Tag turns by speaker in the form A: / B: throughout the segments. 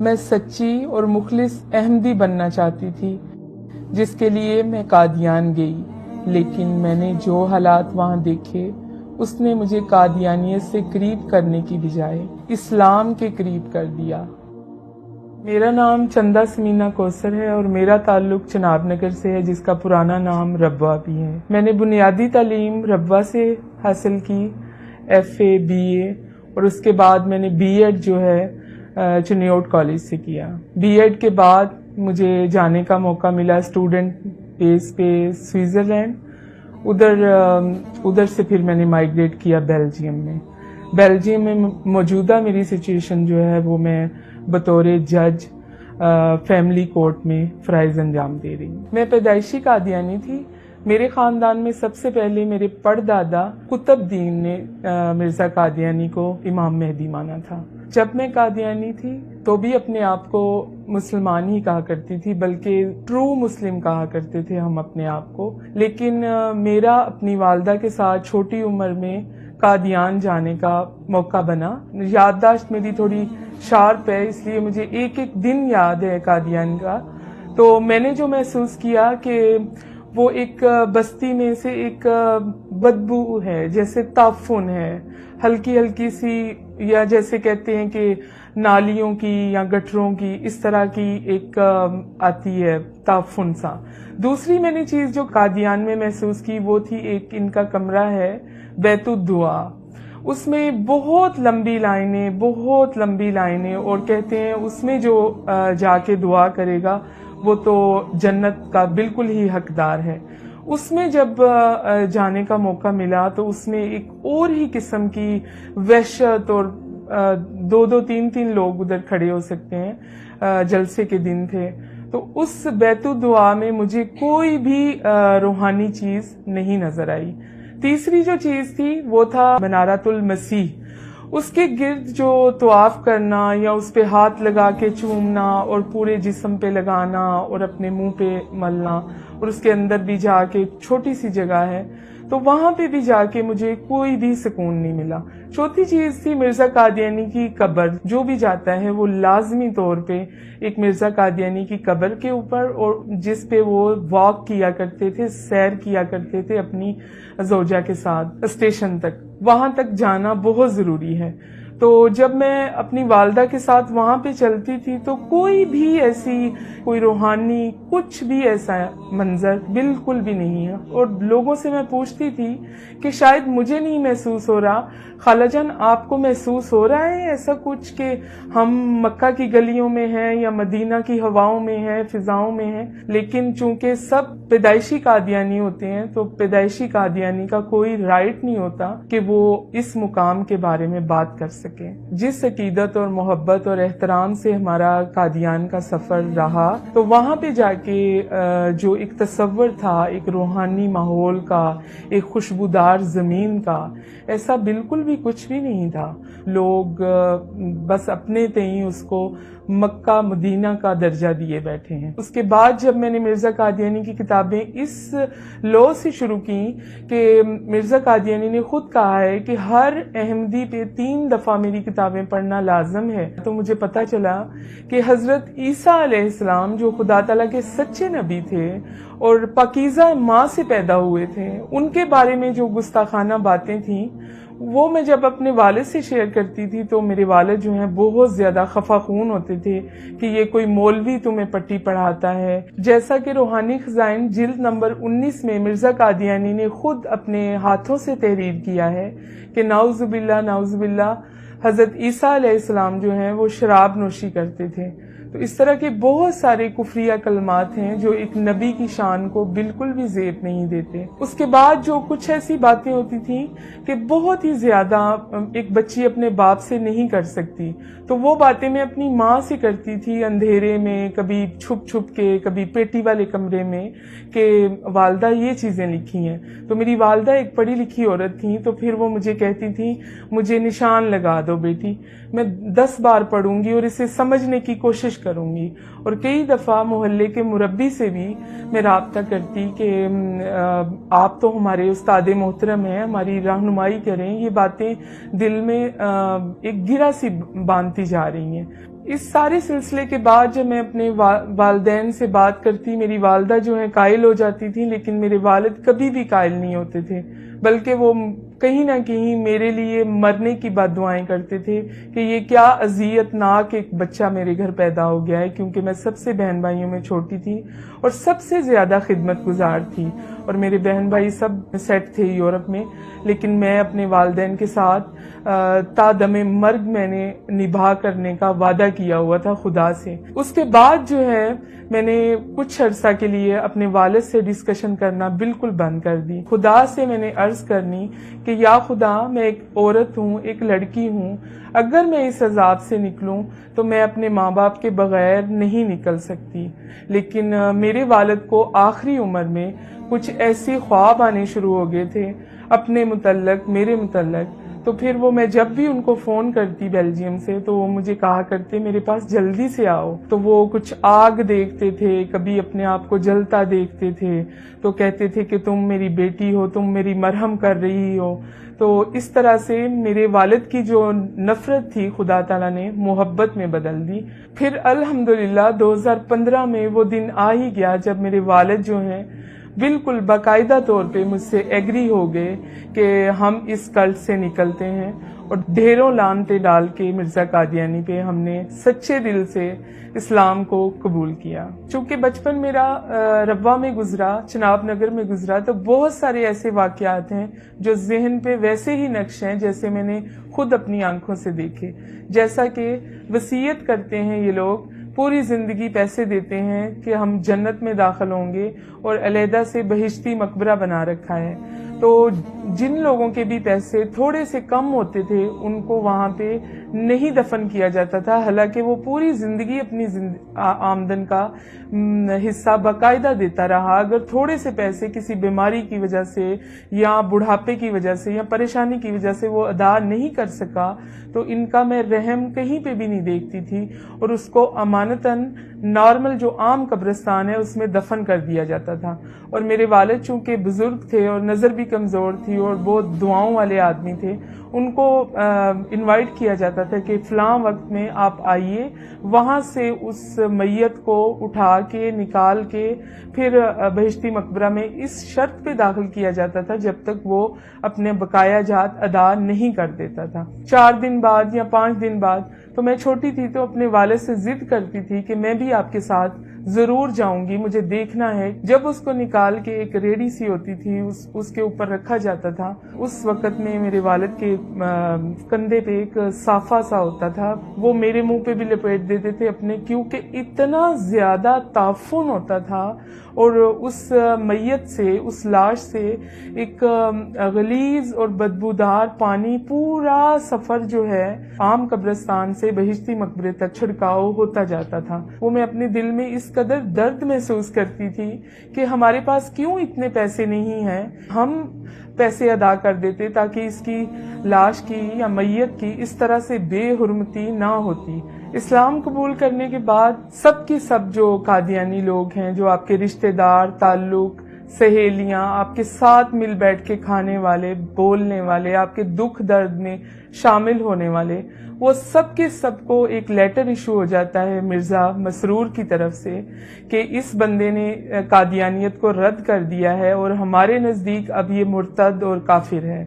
A: میں سچی اور مخلص احمدی بننا چاہتی تھی، جس کے لیے میں قادیان گئی، لیکن میں نے جو حالات وہاں دیکھے اس نے مجھے قادیانیت سے قریب کرنے کی بجائے اسلام کے قریب کر دیا۔ میرا نام چندہ سمینہ کوثر ہے اور میرا تعلق چناب نگر سے ہے، جس کا پرانا نام ربوہ بھی ہے۔ میں نے بنیادی تعلیم ربوہ سے حاصل کی، FA BA، اور اس کے بعد میں نے B.Ed جو ہے چنیوٹ کالج سے کیا۔ B.Ed کے بعد مجھے جانے کا موقع ملا اسٹوڈنٹ بیس پہ سوئٹزرلینڈ، ادھر سے پھر میں نے مائگریٹ کیا بیلجیم میں۔ بیلجیم میں موجودہ میری سچویشن جو ہے وہ میں بطور جج فیملی کورٹ میں فرائض انجام دے رہی ہوں۔ میں پیدائشی قادیانی تھی۔ میرے خاندان میں سب سے پہلے میرے پردادا قطب دین نے مرزا قادیانی کو امام مہدی مانا تھا۔ جب میں قادیانی تھی تو بھی اپنے آپ کو مسلمان ہی کہا کرتی تھی، بلکہ ٹرو مسلم کہا کرتے تھے ہم اپنے آپ کو۔ لیکن میرا اپنی والدہ کے ساتھ چھوٹی عمر میں قادیان جانے کا موقع بنا۔ یادداشت میری تھوڑی شارپ ہے، اس لیے مجھے ایک ایک دن یاد ہے قادیان کا۔ تو میں نے جو محسوس کیا کہ وہ ایک بستی میں سے ایک بدبو ہے، جیسے تعفن ہے، ہلکی ہلکی سی، یا جیسے کہتے ہیں کہ نالیوں کی یا گٹروں کی اس طرح کی ایک آتی ہے تعفن سا۔ دوسری میں نے چیز جو قادیان میں محسوس کی وہ تھی، ایک ان کا کمرہ ہے بیت الدعا، اس میں بہت لمبی لائنیں، اور کہتے ہیں اس میں جو جا کے دعا کرے گا وہ تو جنت کا بالکل ہی حقدار ہے۔ اس میں جب جانے کا موقع ملا تو اس میں ایک اور ہی قسم کی وحشت، اور دو تین لوگ ادھر کھڑے ہو سکتے ہیں، جلسے کے دن تھے۔ تو اس بیت الدعا میں مجھے کوئی بھی روحانی چیز نہیں نظر آئی۔ تیسری جو چیز تھی وہ تھا منارۃ المسیح، اس کے گرد جو طواف کرنا یا اس پہ ہاتھ لگا کے چومنا اور پورے جسم پہ لگانا اور اپنے منہ پہ ملنا، اور اس کے اندر بھی جا کے چھوٹی سی جگہ ہے تو وہاں پہ بھی جا کے مجھے کوئی بھی سکون نہیں ملا۔ چوتھی چیز تھی مرزا قادیانی کی قبر، جو بھی جاتا ہے وہ لازمی طور پہ ایک مرزا قادیانی کی قبر کے اوپر، اور جس پہ وہ واک کیا کرتے تھے، سیر کیا کرتے تھے اپنی زوجہ کے ساتھ اسٹیشن تک، وہاں تک جانا بہت ضروری ہے۔ تو جب میں اپنی والدہ کے ساتھ وہاں پہ چلتی تھی تو کوئی بھی ایسی کوئی روحانی کچھ بھی ایسا منظر بالکل بھی نہیں ہے، اور لوگوں سے میں پوچھتی تھی کہ شاید مجھے نہیں محسوس ہو رہا، خالہ جان آپ کو محسوس ہو رہا ہے ایسا کچھ کہ ہم مکہ کی گلیوں میں ہیں یا مدینہ کی ہواؤں میں ہیں، فضاؤں میں ہیں؟ لیکن چونکہ سب پیدائشی قادیانی ہوتے ہیں تو پیدائشی قادیانی کا کوئی رائٹ نہیں ہوتا کہ وہ اس مقام کے بارے میں بات کر سکے۔ جس عقیدت اور محبت اور احترام سے ہمارا قادیان کا سفر رہا، تو وہاں پہ جا کے جو ایک تصور تھا ایک روحانی ماحول کا، ایک خوشبودار زمین کا، ایسا بالکل بھی کچھ بھی نہیں تھا۔ لوگ بس اپنے تئیں اس کو مکہ مدینہ کا درجہ دیے بیٹھے ہیں۔ اس کے بعد جب میں نے مرزا قادیانی کی کتابیں اس لو سے شروع کی کہ مرزا قادیانی نے خود کہا ہے کہ ہر احمدی پہ 3 دفعہ میری کتابیں پڑھنا لازم ہے، تو مجھے پتا چلا کہ حضرت عیسیٰ علیہ السلام جو خدا تعالیٰ کے سچے نبی تھے اور پاکیزہ ماں سے پیدا ہوئے تھے، ان کے بارے میں جو گستاخانہ باتیں تھیں وہ میں جب اپنے والد سے شیئر کرتی تھی تو میرے والد جو ہیں بہت زیادہ خفا خون ہوتے تھے کہ یہ کوئی مولوی تمہیں پٹی پڑھاتا ہے۔ جیسا کہ روحانی خزائن جلد نمبر 19 میں مرزا قادیانی نے خود اپنے ہاتھوں سے تحریر کیا ہے کہ نعوذ باللہ حضرت عیسیٰ علیہ السلام جو ہیں وہ شراب نوشی کرتے تھے۔ تو اس طرح کے بہت سارے کفریہ کلمات ہیں جو ایک نبی کی شان کو بالکل بھی زیب نہیں دیتے۔ اس کے بعد جو کچھ ایسی باتیں ہوتی تھیں کہ بہت ہی زیادہ ایک بچی اپنے باپ سے نہیں کر سکتی، تو وہ باتیں میں اپنی ماں سے کرتی تھی اندھیرے میں، کبھی چھپ کے، کبھی پیٹی والے کمرے میں، کہ والدہ یہ چیزیں لکھی ہیں۔ تو میری والدہ ایک پڑھی لکھی عورت تھیں، تو پھر وہ مجھے کہتی تھیں مجھے نشان لگا دو بیٹی، میں 10 بار پڑھوں گی اور اسے سمجھنے کی کوشش کروں گی۔ اور کئی دفعہ محلے کے مربی سے بھی میں رابطہ کرتی کہ آپ تو ہمارے استاد محترم ہیں، ہماری رہنمائی کریں، یہ باتیں دل میں ایک گرہ سی باندھتی جا رہی ہیں۔ اس سارے سلسلے کے بعد جب میں اپنے والدین سے بات کرتی، میری والدہ جو ہیں قائل ہو جاتی تھی، لیکن میرے والد کبھی بھی قائل نہیں ہوتے تھے، بلکہ وہ کہیں نہ کہیں میرے لیے مرنے کی بد دعائیں کرتے تھے کہ یہ کیا اذیت ناک ایک بچہ میرے گھر پیدا ہو گیا ہے، کیونکہ میں سب سے بہن بھائیوں میں چھوٹی تھی اور سب سے زیادہ خدمت گزار تھی، اور میرے بہن بھائی سب سیٹ تھے یورپ میں، لیکن میں اپنے والدین کے ساتھ تا دم مرگ میں نے نبھا کرنے کا وعدہ کیا ہوا تھا خدا سے۔ اس کے بعد جو ہے میں نے کچھ عرصہ کے لیے اپنے والد سے ڈسکشن کرنا بالکل بند کر دی۔ خدا سے میں نے عرض کرنی کہ یا خدا، میں ایک عورت ہوں، ایک لڑکی ہوں، اگر میں اس عذاب سے نکلوں تو میں اپنے ماں باپ کے بغیر نہیں نکل سکتی، لیکن میرے والد کو آخری عمر میں کچھ ایسے خواب آنے شروع ہو گئے تھے اپنے متعلق، میرے متعلق، تو پھر وہ میں جب بھی ان کو فون کرتی بیلجیم سے تو وہ مجھے کہا کرتے میرے پاس جلدی سے آؤ، تو وہ کچھ آگ دیکھتے تھے، کبھی اپنے آپ کو جلتا دیکھتے تھے تو کہتے تھے کہ تم میری بیٹی ہو، تم میری مرہم کر رہی ہو۔ تو اس طرح سے میرے والد کی جو نفرت تھی خدا تعالیٰ نے محبت میں بدل دی۔ پھر الحمدللہ 2015 میں وہ دن آ ہی گیا جب میرے والد جو ہیں بالکل باقاعدہ طور پہ مجھ سے ایگری ہو گئے کہ ہم اس کلٹ سے نکلتے ہیں، اور ڈھیروں لعنتیں ڈال کے مرزا قادیانی پہ ہم نے سچے دل سے اسلام کو قبول کیا۔ چونکہ بچپن میرا ربوہ میں گزرا، چناب نگر میں گزرا، تو بہت سارے ایسے واقعات ہیں جو ذہن پہ ویسے ہی نقش ہیں جیسے میں نے خود اپنی آنکھوں سے دیکھے۔ جیسا کہ وصیت کرتے ہیں یہ لوگ، پوری زندگی پیسے دیتے ہیں کہ ہم جنت میں داخل ہوں گے، اور علیحدہ سے بہشتی مقبرہ بنا رکھا ہے، تو جن لوگوں کے بھی پیسے تھوڑے سے کم ہوتے تھے ان کو وہاں پہ نہیں دفن کیا جاتا تھا، حالانکہ وہ پوری زندگی اپنی آمدن کا حصہ باقاعدہ دیتا رہا۔ اگر تھوڑے سے پیسے کسی بیماری کی وجہ سے یا بڑھاپے کی وجہ سے یا پریشانی کی وجہ سے وہ ادا نہیں کر سکا تو ان کا میں رحم کہیں پہ بھی نہیں دیکھتی تھی، اور اس کو امانتاً نارمل جو عام قبرستان ہے اس میں دفن کر دیا جاتا تھا۔ اور میرے والد چونکہ بزرگ تھے اور نظر بھی کمزور تھی اور بہت دعاؤں والے آدمی تھے، ان کو انوائٹ کیا جاتا تھا کہ فلاں وقت میں آپ آئیے، وہاں سے اس میت کو اٹھا کے نکال کے پھر بہشتی مقبرہ میں اس شرط پہ داخل کیا جاتا تھا جب تک وہ اپنے بقایا جات ادا نہیں کر دیتا تھا۔ 4 دن بعد یا 5 دن بعد، تو میں چھوٹی تھی تو اپنے والد سے ضد کرتی تھی کہ میں بھی آپ کے ساتھ ضرور جاؤں گی، مجھے دیکھنا ہے۔ جب اس کو نکال کے ایک ریڑھی سی ہوتی تھی اس کے اوپر رکھا جاتا تھا، اس وقت میں میرے والد کے کندھے پہ ایک صافہ سا ہوتا تھا، وہ میرے منہ پہ بھی لپیٹ دیتے تھے اپنے، کیونکہ اتنا زیادہ تعفن ہوتا تھا، اور اس میت سے، اس لاش سے ایک غلیظ اور بدبودار پانی پورا سفر جو ہے عام قبرستان سے بہشتی مقبرے تک چھڑکاؤ ہوتا جاتا تھا۔ وہ میں اپنے دل میں اس قدر درد محسوس کرتی تھی کہ ہمارے پاس کیوں اتنے پیسے نہیں ہیں، ہم پیسے ادا کر دیتے تاکہ اس کی لاش کی یا میت کی اس طرح سے بے حرمتی نہ ہوتی۔ اسلام قبول کرنے کے بعد سب کی سب جو قادیانی لوگ ہیں، جو آپ کے رشتہ دار، تعلق، سہیلیاں، آپ کے ساتھ مل بیٹھ کے کھانے والے، بولنے والے، آپ کے دکھ درد میں شامل ہونے والے، وہ سب کے سب کو ایک لیٹر ایشو ہو جاتا ہے مرزا مسرور کی طرف سے کہ اس بندے نے قادیانیت کو رد کر دیا ہے اور ہمارے نزدیک اب یہ مرتد اور کافر ہے۔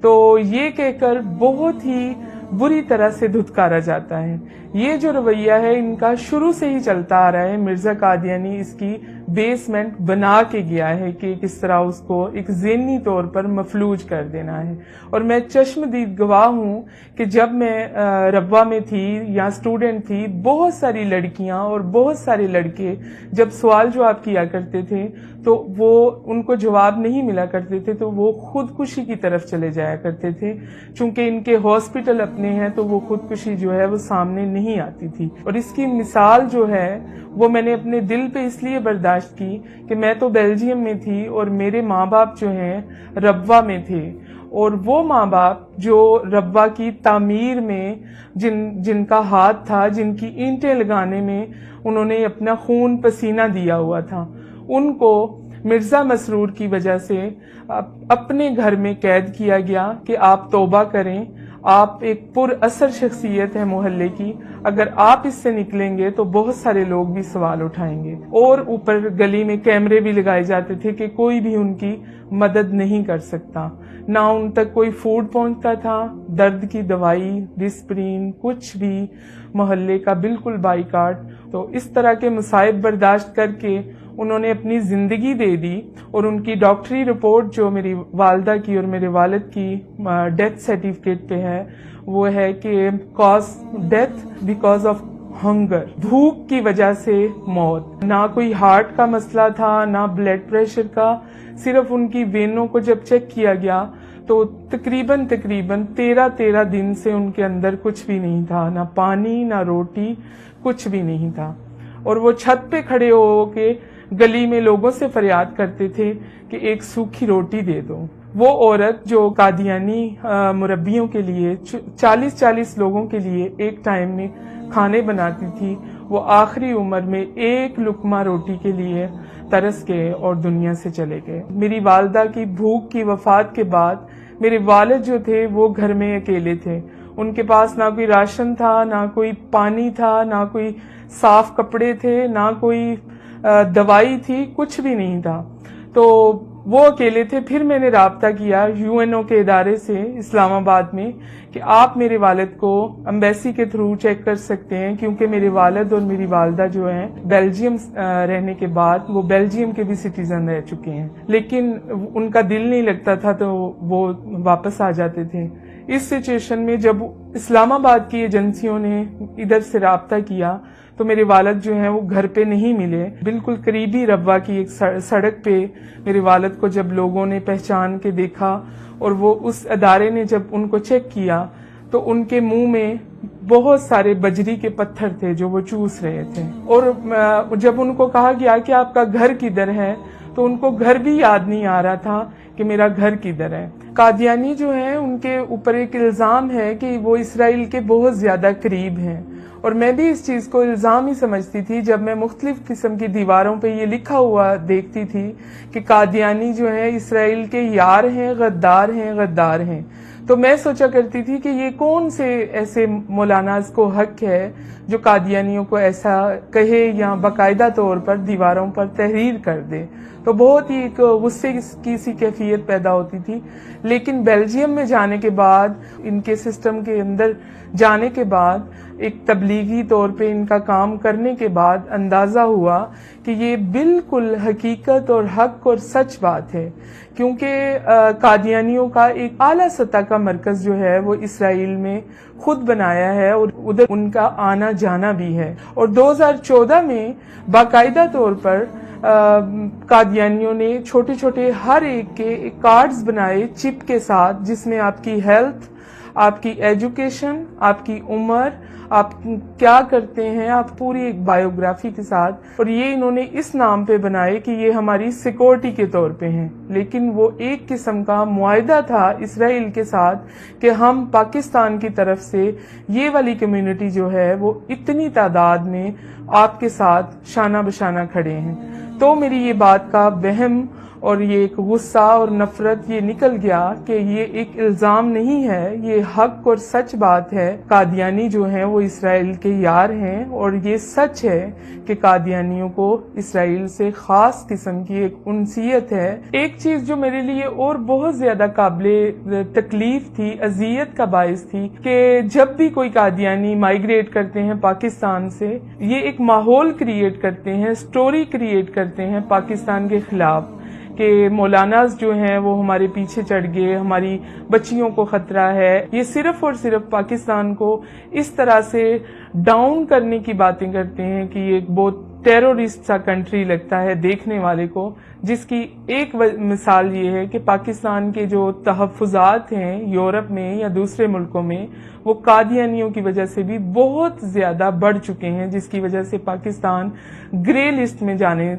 A: تو یہ کہہ کر بہت ہی بری طرح سے دھتکارا جاتا ہے۔ یہ جو رویہ ہے ان کا شروع سے ہی چلتا آ رہا ہے۔ مرزا قادیانی اس کی بیسمنٹ بنا کے گیا ہے کہ کس طرح اس کو ایک ذہنی طور پر مفلوج کر دینا ہے، اور میں چشمدید گواہ ہوں کہ جب میں ربوہ میں تھی یا اسٹوڈنٹ تھی، بہت ساری لڑکیاں اور بہت سارے لڑکے جب سوال جواب کیا کرتے تھے تو وہ ان کو جواب نہیں ملا کرتے تھے تو وہ خودکشی کی طرف چلے جایا کرتے تھے، چونکہ ان کے ہاسپٹل اپنے ہیں تو وہ خودکشی جو ہے وہ سامنے نہیں آتی تھی۔ اور اس کی مثال جو ہے وہ میں نے اپنے دل پہ اس لیے برداشت کی کہ میں تو بیلجیم میں تھی اور میرے ماں باپ جو ہیں ربوہ میں تھے، اور وہ ماں باپ جو ربوہ کی تعمیر میں جن کا ہاتھ تھا، جن کی اینٹیں لگانے میں انہوں نے اپنا خون پسینہ دیا ہوا تھا، ان کو مرزا مسرور کی وجہ سے اپنے گھر میں قید کیا گیا کہ آپ توبہ کریں، آپ ایک پر اثر شخصیت ہے محلے کی. اگر آپ اس سے نکلیں گے تو بہت سارے لوگ بھی سوال اٹھائیں گے. اور اوپر گلی میں کیمرے بھی لگائے جاتے تھے کہ کوئی بھی ان کی مدد نہیں کر سکتا، نہ ان تک کوئی فوڈ پہنچتا تھا، درد کی دوائی، ڈسپرین، کچھ بھی. محلے کا بالکل بائیکاٹ. تو اس طرح کے مصائب برداشت کر کے انہوں نے اپنی زندگی دے دی. اور ان کی ڈاکٹری رپورٹ جو میری والدہ کی اور میرے والد کی ڈیتھ سرٹیفکیٹ پہ ہے وہ ہے کہ cause death because of hunger, بھوک کی وجہ سے موت. نہ کوئی ہارٹ کا مسئلہ تھا نہ بلڈ پریشر کا، صرف ان کی وینوں کو جب چیک کیا گیا تو تقریباً 13 دن سے ان کے اندر کچھ بھی نہیں تھا، نہ پانی نہ روٹی، کچھ بھی نہیں تھا. اور وہ چھت پہ کھڑے ہو کے گلی میں لوگوں سے فریاد کرتے تھے کہ ایک سوکھی روٹی دے دو. وہ عورت جو قادیانی مربیوں کے لیے 40 لوگوں کے لیے ایک ٹائم میں کھانے بناتی تھی، وہ آخری عمر میں ایک لقمہ روٹی کے لیے ترس گئے اور دنیا سے چلے گئے. میری والدہ کی بھوک کی وفات کے بعد میرے والد جو تھے وہ گھر میں اکیلے تھے. ان کے پاس نہ کوئی راشن تھا، نہ کوئی پانی تھا، نہ کوئی صاف کپڑے تھے، نہ کوئی دوائی تھی، کچھ بھی نہیں تھا. تو وہ اکیلے تھے. پھر میں نے رابطہ کیا UNO کے ادارے سے اسلام آباد میں کہ آپ میرے والد کو ایمبیسی کے تھرو چیک کر سکتے ہیں، کیونکہ میرے والد اور میری والدہ جو ہیں بیلجیم رہنے کے بعد وہ بیلجیم کے بھی سٹیزن رہ چکے ہیں، لیکن ان کا دل نہیں لگتا تھا تو وہ واپس آ جاتے تھے. اس سچویشن میں جب اسلام آباد کی ایجنسیوں نے ادھر سے رابطہ کیا تو میرے والد جو ہیں وہ گھر پہ نہیں ملے. بالکل قریبی ربوہ کی ایک سڑک پہ میرے والد کو جب لوگوں نے پہچان کے دیکھا اور وہ اس ادارے نے جب ان کو چیک کیا تو ان کے منہ میں بہت سارے بجری کے پتھر تھے جو وہ چوس رہے تھے. اور جب ان کو کہا گیا کہ آپ کا گھر کدھر ہے تو ان کو گھر بھی یاد نہیں آ رہا تھا کہ میرا گھر کدھر ہے. قادیانی جو ہیں ان کے اوپر ایک الزام ہے کہ وہ اسرائیل کے بہت زیادہ قریب ہیں، اور میں بھی اس چیز کو الزام ہی سمجھتی تھی جب میں مختلف قسم کی دیواروں پہ یہ لکھا ہوا دیکھتی تھی کہ قادیانی جو ہیں اسرائیل کے یار ہیں، غدار ہیں، غدار ہیں. تو میں سوچا کرتی تھی کہ یہ کون سے ایسے مولاناز کو حق ہے جو قادیانیوں کو ایسا کہے یا باقاعدہ طور پر دیواروں پر تحریر کر دے. تو بہت ہی ایک غصے کی سی کیفیت پیدا ہوتی تھی. لیکن بیلجیم میں جانے کے بعد، ان کے سسٹم کے اندر جانے کے بعد، ایک تبلیغی طور پہ ان کا کام کرنے کے بعد اندازہ ہوا کہ یہ بالکل حقیقت اور حق اور سچ بات ہے، کیونکہ قادیانیوں کا ایک اعلیٰ سطح کا مرکز جو ہے وہ اسرائیل میں خود بنایا ہے اور ادھر ان کا آنا جانا بھی ہے. اور 2014 میں باقاعدہ طور پر قادیانیوں نے چھوٹے چھوٹے ہر ایک کے کارڈز بنائے چپ کے ساتھ، جس میں آپ کی ہیلتھ، آپ کی ایجوکیشن، آپ کی عمر، آپ کیا کرتے ہیں، آپ پوری ایک بایوگرافی کے ساتھ. اور یہ انہوں نے اس نام پہ بنائے کہ یہ ہماری سیکورٹی کے طور پہ ہیں. لیکن وہ ایک قسم کا معاہدہ تھا اسرائیل کے ساتھ کہ ہم پاکستان کی طرف سے یہ والی کمیونٹی جو ہے وہ اتنی تعداد میں آپ کے ساتھ شانہ بشانہ کھڑے ہیں. تو میری یہ بات کا وہم اور یہ ایک غصہ اور نفرت یہ نکل گیا کہ یہ ایک الزام نہیں ہے، یہ حق اور سچ بات ہے. قادیانی جو ہیں وہ اسرائیل کے یار ہیں، اور یہ سچ ہے کہ قادیانیوں کو اسرائیل سے خاص قسم کی ایک انسیت ہے. ایک چیز جو میرے لیے اور بہت زیادہ قابل تکلیف تھی، اذیت کا باعث تھی، کہ جب بھی کوئی قادیانی مائیگریٹ کرتے ہیں پاکستان سے، یہ ایک ماحول کریٹ کرتے ہیں، سٹوری کریٹ کرتے ہیں پاکستان کے خلاف کہ مولاناز جو ہیں وہ ہمارے پیچھے چڑھ گئے، ہماری بچیوں کو خطرہ ہے. یہ صرف اور صرف پاکستان کو اس طرح سے ڈاؤن کرنے کی باتیں کرتے ہیں کہ یہ ایک بہت ٹیرورسٹ سا کنٹری لگتا ہے دیکھنے والے کو، جس کی ایک مثال یہ ہے کہ پاکستان کے جو تحفظات ہیں یورپ میں یا دوسرے ملکوں میں، وہ قادیانیوں کی وجہ سے بھی بہت زیادہ بڑھ چکے ہیں، جس کی وجہ سے پاکستان گرے لسٹ میں جانے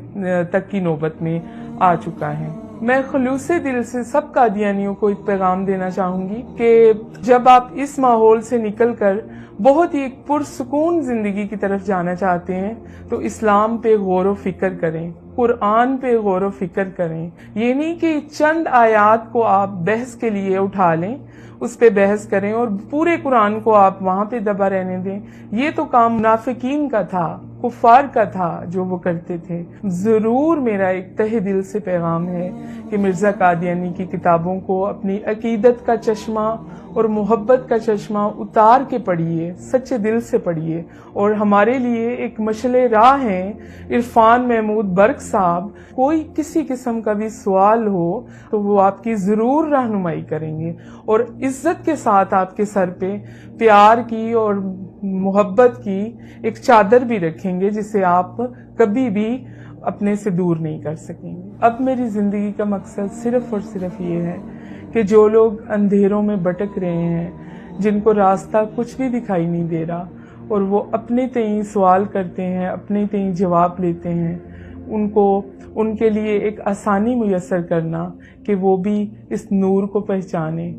A: تک کی نوبت میں آ چکا ہے. میں خلوص دل سے سب قادیانیوں کو ایک پیغام دینا چاہوں گی کہ جب آپ اس ماحول سے نکل کر بہت ہی ایک پرسکون زندگی کی طرف جانا چاہتے ہیں تو اسلام پہ غور و فکر کریں. قرآن پہ غور و فکر کریں. یہ نہیں کہ چند آیات کو آپ بحث کے لیے اٹھا لیں، اس پہ بحث کریں اور پورے قرآن کو آپ وہاں پہ دبا رہنے دیں. یہ تو کام منافقین کا تھا، کفار کا تھا جو وہ کرتے تھے. ضرور میرا ایک تہ دل سے پیغام ہے کہ مرزا قادیانی کی کتابوں کو اپنی عقیدت کا چشمہ اور محبت کا چشمہ اتار کے پڑھیے، سچے دل سے پڑھیے. اور ہمارے لیے ایک مشعل راہ ہیں عرفان محمود برق صاحب. کوئی کسی قسم کا بھی سوال ہو تو وہ آپ کی ضرور رہنمائی کریں گے اور عزت کے ساتھ آپ کے سر پہ پیار کی اور محبت کی ایک چادر بھی رکھیں گے جسے آپ کبھی بھی اپنے سے دور نہیں کر سکیں گے. اب میری زندگی کا مقصد صرف اور صرف یہ ہے کہ جو لوگ اندھیروں میں بھٹک رہے ہیں، جن کو راستہ کچھ بھی دکھائی نہیں دے رہا اور وہ اپنے تئیں سوال کرتے ہیں، اپنے تئیں جواب لیتے ہیں، ان کے لیے ایک آسانی میسر کرنا کہ وہ بھی اس نور کو پہچانیں،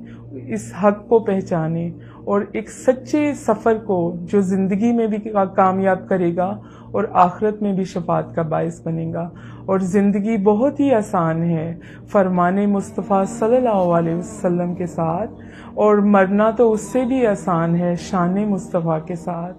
A: اس حق کو پہچانیں اور ایک سچے سفر کو جو زندگی میں بھی کامیاب کرے گا اور آخرت میں بھی شفاعت کا باعث بنے گا. اور زندگی بہت ہی آسان ہے فرمان مصطفیٰ صلی اللہ علیہ وسلم کے ساتھ، اور مرنا تو اس سے بھی آسان ہے شان مصطفیٰ کے ساتھ.